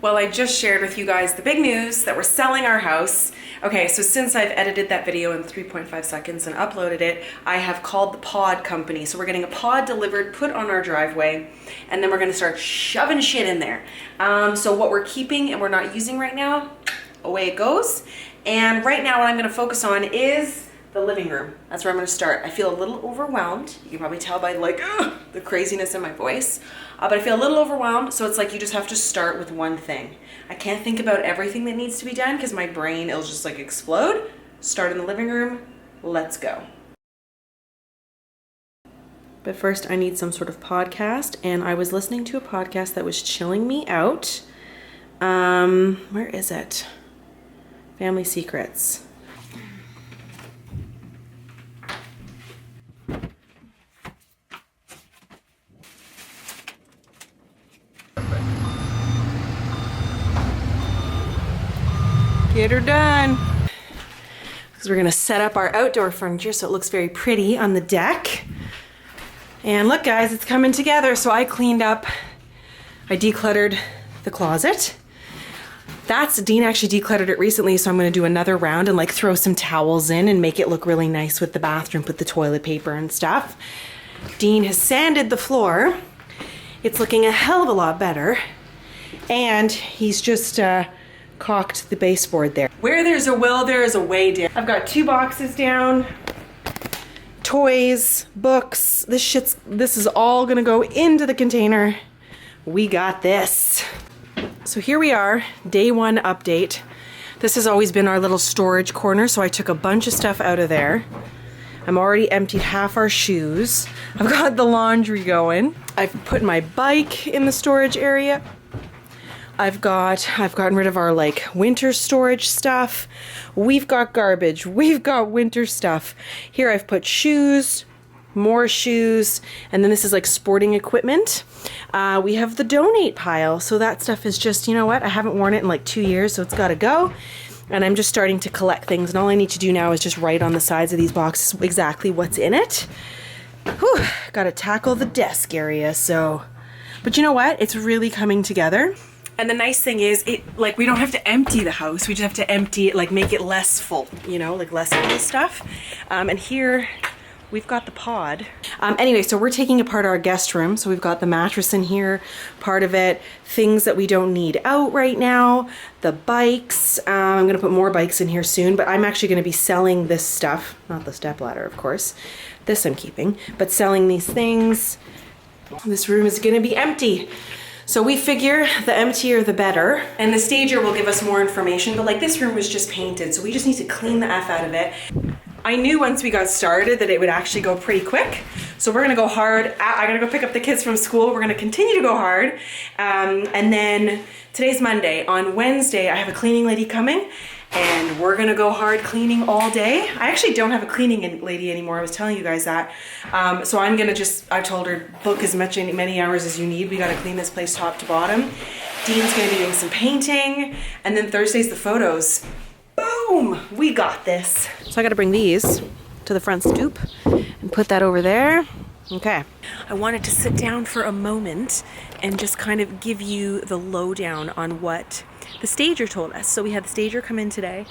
Well, I just shared with you guys the big news that we're selling our house. Okay, so since I've edited that video in 3.5 seconds and uploaded it, I have called the pod company. So we're getting a pod delivered, put on our driveway, and then we're gonna start shoving shit in there. So what we're keeping and we're not using right now, away it goes. And right now what I'm gonna focus on is the living room. That's where I'm gonna start. I feel a little overwhelmed. You can probably tell by like the craziness in my voice, but I feel a little overwhelmed. So it's like you just have to start with one thing. I can't think about everything that needs to be done because my brain, it'll just like explode. Start in the living room, let's go. But first I need some sort of podcast, and I was listening to a podcast that was chilling me out. Where is it? Family Secrets. Get her done. Because we're gonna set up our outdoor furniture so it looks very pretty on the deck. And look guys, it's coming together. So I cleaned up, I decluttered the closet. Dean actually decluttered it recently, so I'm gonna do another round and like throw some towels in and make it look really nice with the bathroom, put the toilet paper and stuff. Dean has sanded the floor. It's looking a hell of a lot better. And he's just, caulked the baseboard there. Where there's a will, there is a way down. I've got 2 boxes down, toys, books. This is all gonna go into the container. We got this. So here we are, day 1 update. This has always been our little storage corner, so I took a bunch of stuff out of there. I'm already emptied half our shoes. I've got the laundry going. I've put my bike in the storage area. I've gotten rid of our like winter storage stuff. We've got garbage. We've got winter stuff. Here I've put shoes, more shoes, and then this is like sporting equipment. We have the donate pile. So that stuff is just, you know what? I haven't worn it in like 2 years, so it's gotta go. And I'm just starting to collect things. And all I need to do now is just write on the sides of these boxes exactly what's in it. Whew, gotta tackle the desk area, so. But you know what? It's really coming together. And the nice thing is, we don't have to empty the house. We just have to empty it, like make it less full, you know, like less full of stuff. And here we've got the pod. Anyway, so we're taking apart our guest room. So we've got the mattress in here, part of it, things that we don't need out right now, the bikes. I'm gonna put more bikes in here soon, but I'm actually gonna be selling this stuff, not the stepladder, of course. This I'm keeping, but selling these things. This room is gonna be empty. So we figure the emptier the better, and the stager will give us more information, but like this room was just painted, so we just need to clean the F out of it. I knew once we got started that it would actually go pretty quick, so we're gonna go hard. I gotta go pick up the kids from school. We're gonna continue to go hard, and then today's Monday. On Wednesday, I have a cleaning lady coming, and we're gonna go hard cleaning all day. I actually don't have a cleaning lady anymore. I was telling you guys that. So I'm gonna I told her, book as many hours as you need. We gotta clean this place top to bottom. Dean's gonna be doing some painting, and then Thursday's the photos. Boom, we got this. So I gotta bring these to the front stoop and put that over there. Okay. I wanted to sit down for a moment and just kind of give you the lowdown on what the stager told us. So we had the stager come in today,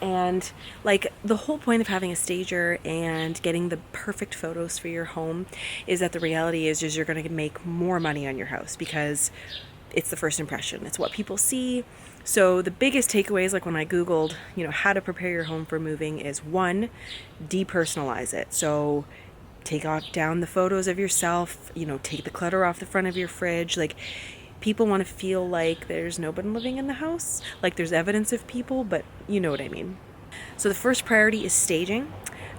and like the whole point of having a stager and getting the perfect photos for your home is that the reality is you're going to make more money on your house because it's the first impression. It's what people see. So the biggest takeaways, like when I Googled, you know, how to prepare your home for moving is 1, depersonalize it. So take down the photos of yourself, you know, take the clutter off the front of your fridge. Like, people want to feel like there's nobody living in the house, like there's evidence of people, but you know what I mean. So the first priority is staging.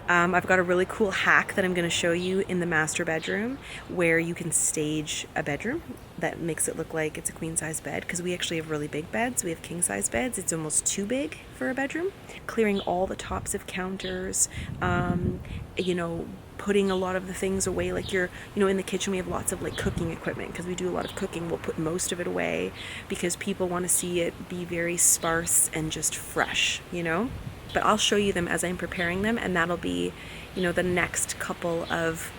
I've got a really cool hack that I'm going to show you in the master bedroom where you can stage a bedroom that makes it look like it's a queen size bed, because we actually have really big beds. We have king size beds. It's almost too big for a bedroom. Clearing all the tops of counters, you know, putting a lot of the things away, like in the kitchen we have lots of like cooking equipment because we do a lot of cooking. We'll put most of it away because people want to see it be very sparse and just fresh, you know. But I'll show you them as I'm preparing them, and that'll be, you know, the next couple of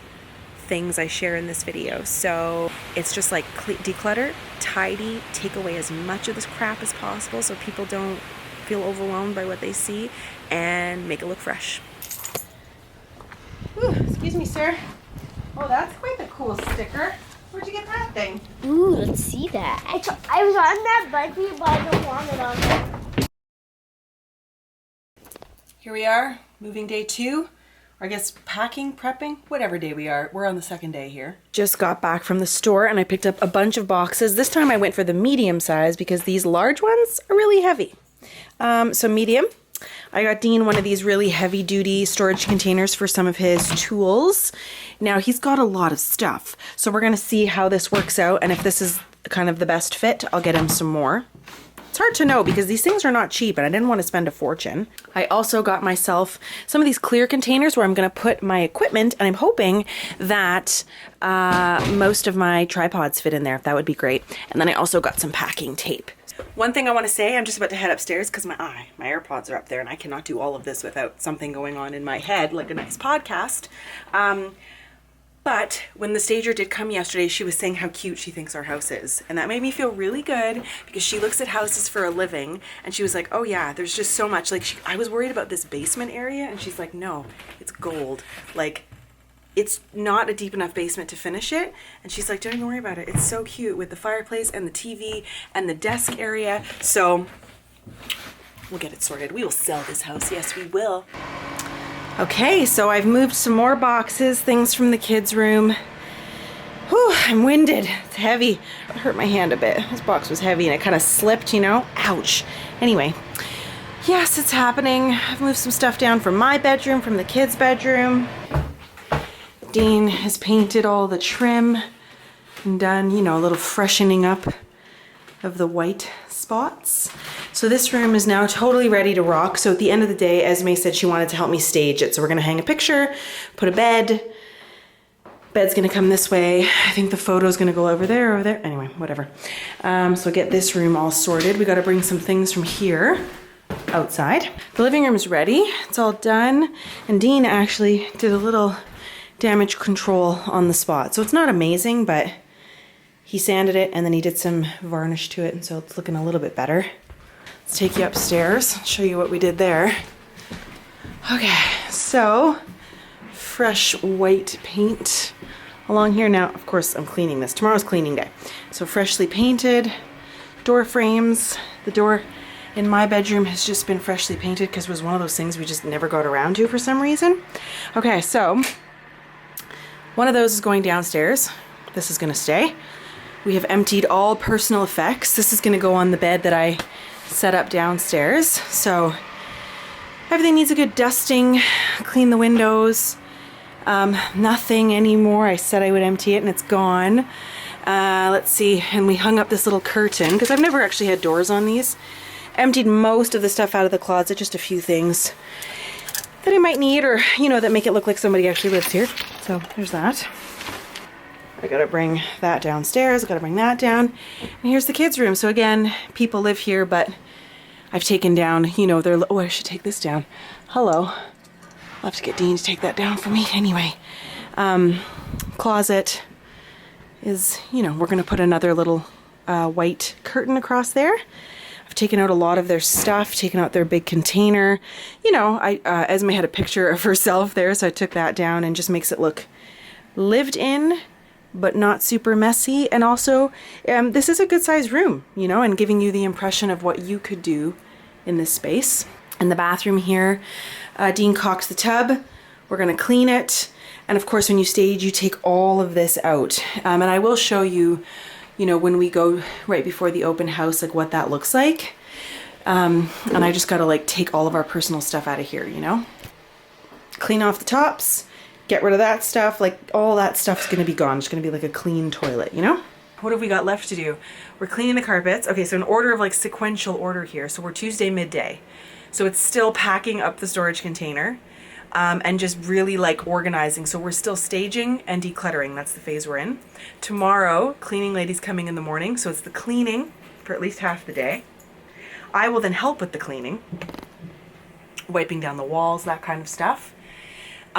things I share in this video. So it's just like declutter, tidy, take away as much of this crap as possible so people don't feel overwhelmed by what they see, and make it look fresh. Ooh, excuse me, sir. Oh, that's quite the cool sticker. Where'd you get that thing? Ooh, let's see that. I was on that buggy, but I don't want it on there. Here we are, moving day 2. Or I guess packing, prepping, whatever day we are. We're on the second day here. Just got back from the store and I picked up a bunch of boxes. This time I went for the medium size because these large ones are really heavy. So medium. I got Dean one of these really heavy duty storage containers for some of his tools. Now he's got a lot of stuff. So we're gonna see how this works out, and if this is kind of the best fit, I'll get him some more. It's hard to know because these things are not cheap and I didn't want to spend a fortune. I also got myself some of these clear containers where I'm going to put my equipment, and I'm hoping that most of my tripods fit in there. That would be great. And then I also got some packing tape. One thing I want to say, I'm just about to head upstairs because my AirPods are up there and I cannot do all of this without something going on in my head, like a nice podcast. But when the stager did come yesterday, she was saying how cute she thinks our house is. And that made me feel really good because she looks at houses for a living and she was like, oh yeah, there's just so much. Like I was worried about this basement area and she's like, no, it's gold. Like it's not a deep enough basement to finish it. And she's like, don't even worry about it. It's so cute with the fireplace and the TV and the desk area. So we'll get it sorted. We will sell this house. Yes, we will. Okay, so I've moved some more boxes, things from the kids' room. Whew, I'm winded. It's heavy. It hurt my hand a bit. This box was heavy and it kind of slipped, you know? Ouch. Anyway, yes, it's happening. I've moved some stuff down from my bedroom, from the kids' bedroom. Dean has painted all the trim and done, you know, a little freshening up of the white spots. So this room is now totally ready to rock. So at the end of the day, Esme said she wanted to help me stage it. So we're gonna hang a picture, put a bed. Bed's gonna come this way. I think the photo's gonna go over there, Anyway, whatever. So get this room all sorted. We gotta bring some things from here outside. The living room is ready. It's all done. And Dean actually did a little damage control on the spot. So it's not amazing, but he sanded it and then he did some varnish to it, and so it's looking a little bit better. Let's take you upstairs, show you what we did there. Okay, so fresh white paint along here. Now, of course, I'm cleaning this. Tomorrow's cleaning day. So freshly painted door frames. The door in my bedroom has just been freshly painted because it was one of those things we just never got around to for some reason. Okay, so one of those is going downstairs. This is gonna stay. We have emptied all personal effects. This is gonna go on the bed that I set up downstairs. So everything needs a good dusting, clean the windows. Nothing anymore. I said I would empty it and it's gone. Let's see, and we hung up this little curtain because I've never actually had doors on these. Emptied most of the stuff out of the closet, just a few things that I might need, or, you know, that make it look like somebody actually lives here. So there's that. I gotta bring that downstairs, I gotta bring that down. And here's the kids' room. So again, people live here, but I've taken down, you know, their, oh, I should take this down. Hello. I'll have to get Dean to take that down for me. Anyway, closet is, you know, we're gonna put another little white curtain across there. I've taken out a lot of their stuff, taken out their big container. You know, Esme had a picture of herself there, so I took that down and just makes it look lived in, but not super messy. And also, this is a good sized room, you know, and giving you the impression of what you could do in this space. In the bathroom here, Dean caulked the tub. We're gonna clean it. And of course, when you stage, you take all of this out. And I will show you, you know, when we go right before the open house, like what that looks like. And I just gotta like take all of our personal stuff out of here, you know? Clean off the tops, get rid of that stuff, like all that stuff's gonna be gone. It's gonna be like a clean toilet, you know? What have we got left to do? We're cleaning the carpets. Okay, so in order of like sequential order here. So we're Tuesday midday. So it's still packing up the storage container and just really like organizing. So we're still staging and decluttering. That's the phase we're in. Tomorrow, cleaning lady's coming in the morning. So it's the cleaning for at least half the day. I will then help with the cleaning, wiping down the walls, that kind of stuff.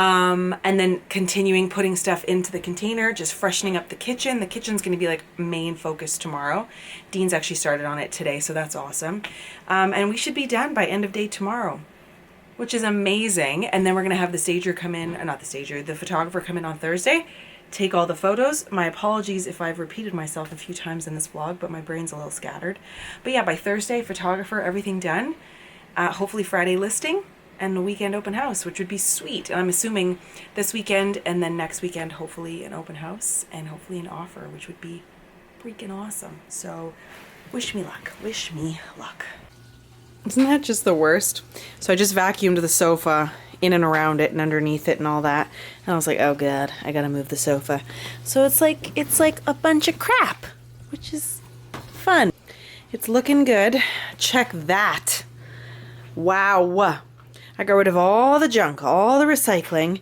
And then continuing putting stuff into the container, just freshening up the kitchen. The kitchen's going to be like main focus tomorrow. Dean's actually started on it today, so that's awesome. And we should be done by end of day tomorrow, which is amazing. And then we're going to have the stager come in, not the stager, the photographer come in on Thursday, take all the photos. My apologies if I've repeated myself a few times in this vlog, but my brain's a little scattered. But yeah, by Thursday, photographer, everything done. Hopefully Friday listing and the weekend open house, which would be sweet. And I'm assuming this weekend and then next weekend, hopefully an open house and hopefully an offer, which would be freaking awesome. So wish me luck. Wish me luck. Isn't that just the worst? So I just vacuumed the sofa in and around it and underneath it and all that. And I was like, oh God, I gotta move the sofa. So it's like a bunch of crap, which is fun. It's looking good. Check that. Wow. I got rid of all the junk, all the recycling.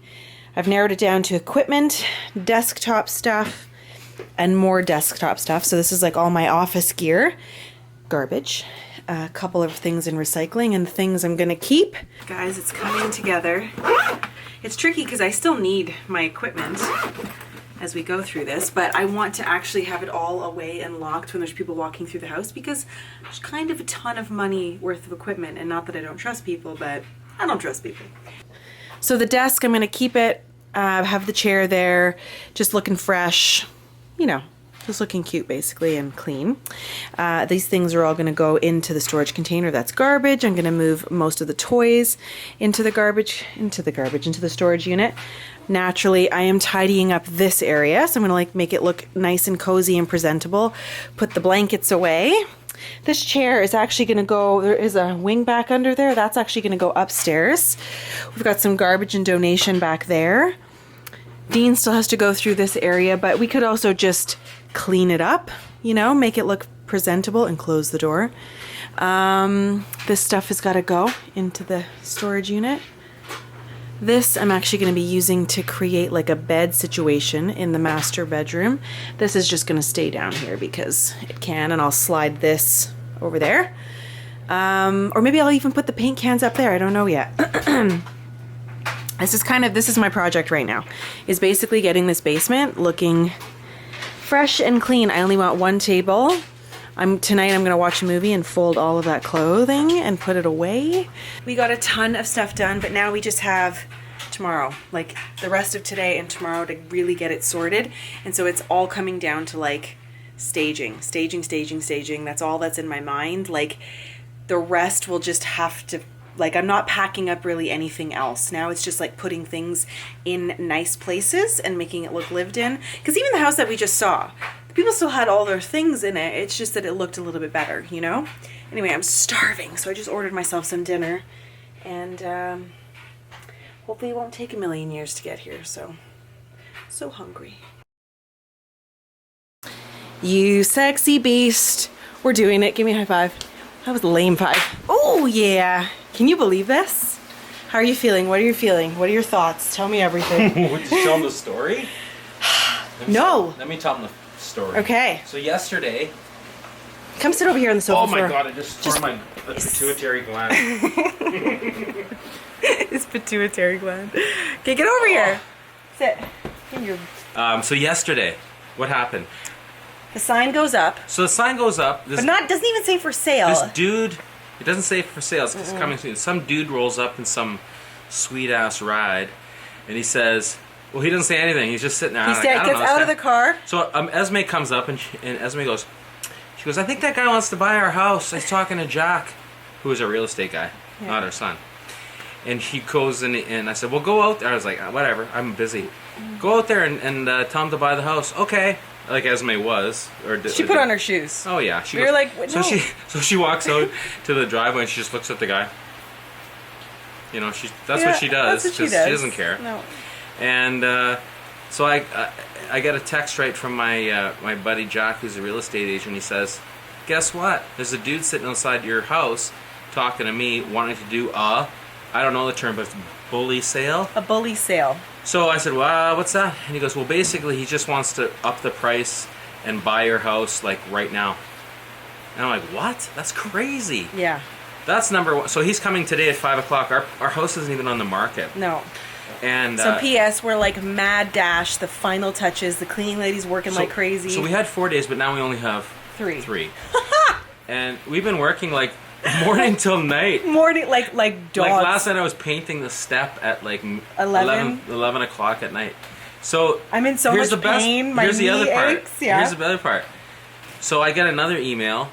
I've narrowed it down to equipment, desktop stuff, and more desktop stuff. So this is like all my office gear, garbage, a couple of things in recycling, and things I'm gonna keep. Guys, it's coming together. It's tricky because I still need my equipment as we go through this, but I want to actually have it all away and locked when there's people walking through the house, because there's kind of a ton of money worth of equipment. And not that I don't trust people, but I don't trust people. So the desk, I'm gonna keep it, have the chair there, just looking fresh, you know, just looking cute basically and clean. These things are all gonna go into the storage container. That's garbage. I'm gonna move most of the toys into the storage unit. Naturally, I am tidying up this area, so I'm gonna like make it look nice and cozy and presentable. Put the blankets away. This chair is actually going to go, there is a wing back under there. That's actually going to go upstairs. We've got some garbage and donation back there. Dean still has to go through this area, but we could also just clean it up, you know, make it look presentable and close the door. This stuff has got to go into the storage unit. This I'm actually going to be using to create like a bed situation in the master bedroom. This is just going to stay down here because it can, and I'll slide this over there. Or maybe I'll even put the paint cans up there. I don't know yet. This is my project right now, is basically getting this basement looking fresh and clean. I only want one table. Tonight I'm gonna watch a movie and fold all of that clothing and put it away. We got a ton of stuff done, but now we just have tomorrow, like the rest of today and tomorrow, to really get it sorted. And so it's all coming down to like staging. That's all that's in my mind. Like the rest will just have to, like, I'm not packing up really anything else. Now it's just like putting things in nice places and making it look lived in. Because even the house that we just saw, people still had all their things in it. It's just that it looked a little bit better, you know? Anyway, I'm starving, so I just ordered myself some dinner. And hopefully it won't take a million years to get here, so hungry. You sexy beast. We're doing it. Give me a high five. That was a lame five. Oh, yeah. Can you believe this? How are you feeling? What are you feeling? What are your thoughts? Tell me everything. Would you tell them the story? No. Let me tell them the story. Okay. So yesterday... Come sit over here on the sofa. Oh my god, I just tore my pituitary gland. His pituitary gland. Okay, get over here. Sit. So yesterday, what happened? The sign goes up. So the sign goes up. But doesn't even say for sale. This dude, it doesn't say for sale, it's coming soon. Some dude rolls up in some sweet ass ride, and he says, well, he doesn't say anything. He's just sitting there. He gets out of the car. So Esme comes up, and Esme goes, she goes, I think that guy wants to buy our house. He's talking to Jack, who is a real estate guy, not our son. And he goes in, and I said, well, go out there. I was like, whatever, I'm busy. Go out there and tell him to buy the house. Okay. Like Esme was. She put on her shoes. Oh, yeah. You're like, no. So she walks out to the driveway, and she just looks at the guy. You know, that's what she does. That's what she does. She doesn't care. No. And so I get a text right from my my buddy Jack, who's a real estate agent. He says, guess what? There's a dude sitting outside your house talking to me, wanting to do I don't know the term, but it's bully sale. A bully sale. So I said, well, what's that? And he goes, well, basically, he just wants to up the price and buy your house, like, right now. And I'm like, what? That's crazy. Yeah. That's number one. So he's coming today at 5 o'clock. Our house isn't even on the market. No. And So P.S. we're like mad dash, the final touches, the cleaning lady's working like crazy. So we had 4 days, but now we only have 3. And we've been working like morning till night. Morning, like dogs. Like last night I was painting the step at like 11 o'clock at night. So I'm in so much pain. My here's the other knee part. aches. Yeah. Here's the other part. So I got another email.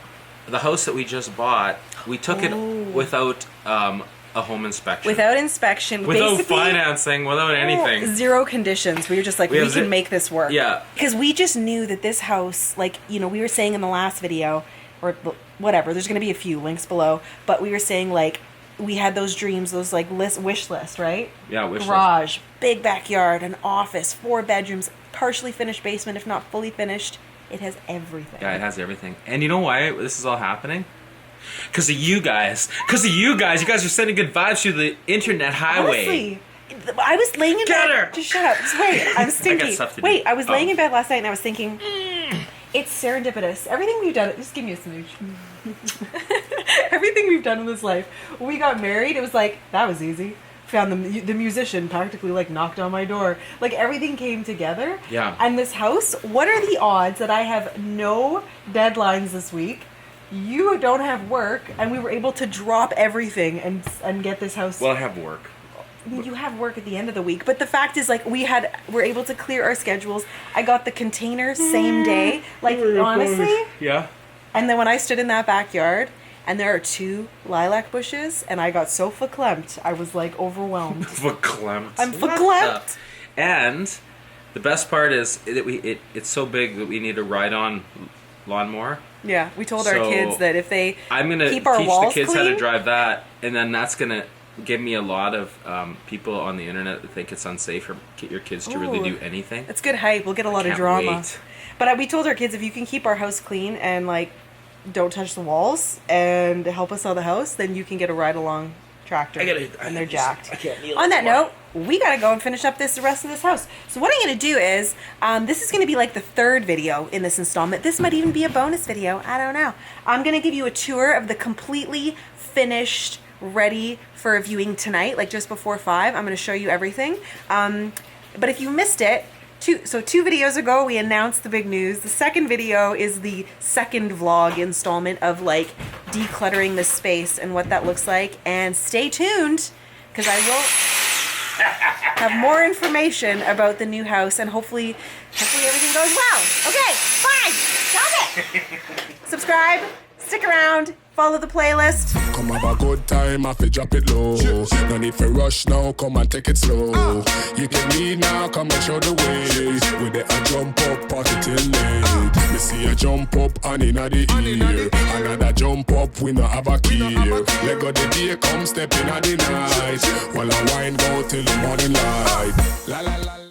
The house that we just bought, we took it without a home inspection. Without inspection. Without basically, financing, without anything. 0 conditions. We were just like, we can make this work. Yeah. Because we just knew that this house, like, you know, we were saying in the last video, or whatever, there's going to be a few links below, but we were saying, like, we had those dreams, those, like, wish list, right? Yeah, wish list. Garage, big backyard, an office, 4 bedrooms, partially finished basement, if not fully finished. It has everything. Yeah, it has everything. And you know why this is all happening? Because of you guys. Because of you guys. You guys are sending good vibes through the internet highway. Honestly, I was laying in bed. Her. Just shut up. Just wait. I was thinking. I got stuff to do. Wait, I was laying in bed last night and I was thinking, it's serendipitous. Everything we've done. Just give me a smooch. Everything we've done in this life. When we got married, it was like, that was easy. Found the musician practically like knocked on my door. Like everything came together. Yeah. And this house, what are the odds that I have no deadlines this week? You don't have work, and we were able to drop everything and get this house. Well, I have work. You have work at the end of the week, but the fact is, like, we're able to clear our schedules. I got the containers same day, like honestly. Yeah. And then when I stood in that backyard, and there are 2 lilac bushes, and I got so verklempt, I was like overwhelmed. Verklempt. I'm verklempt. And the best part is that it's so big that we need a ride-on lawnmower. Yeah, we told our kids that if they I'm gonna keep our teach walls the kids clean, how to drive that, and then that's gonna give me a lot of people on the internet that think it's unsafe for your kids to really do anything. It's good hype. We'll get a lot of Can't drama. wait. But we told our kids, if you can keep our house clean and like don't touch the walls and help us sell the house, then you can get a ride along tractor. And they're jacked. I can't kneel On that anymore. note, we gotta go and finish up the rest of this house. So what I'm gonna do is, this is gonna be like the 3rd video in this installment. This might even be a bonus video. I don't know. I'm gonna give you a tour of the completely finished, ready for a viewing tonight, like just before 5. I'm gonna show you everything. But if you missed it, 2 videos ago we announced the big news. The second video is the 2nd vlog installment of like decluttering the space and what that looks like. And stay tuned, because I will have more information about the new house, and hopefully everything goes well. Okay, fine. Stop it. Subscribe, stick around, follow the playlist. Come have a good time, I fi drop it low. No need for rush now, come and take it slow. You can lead now, come and show the way. With it a jump up, party till late. Me see a jump up and inna the ear. Another jump up, we no have a key. Let go the day, come step inna the night. While I wine go till the morning light. La la la.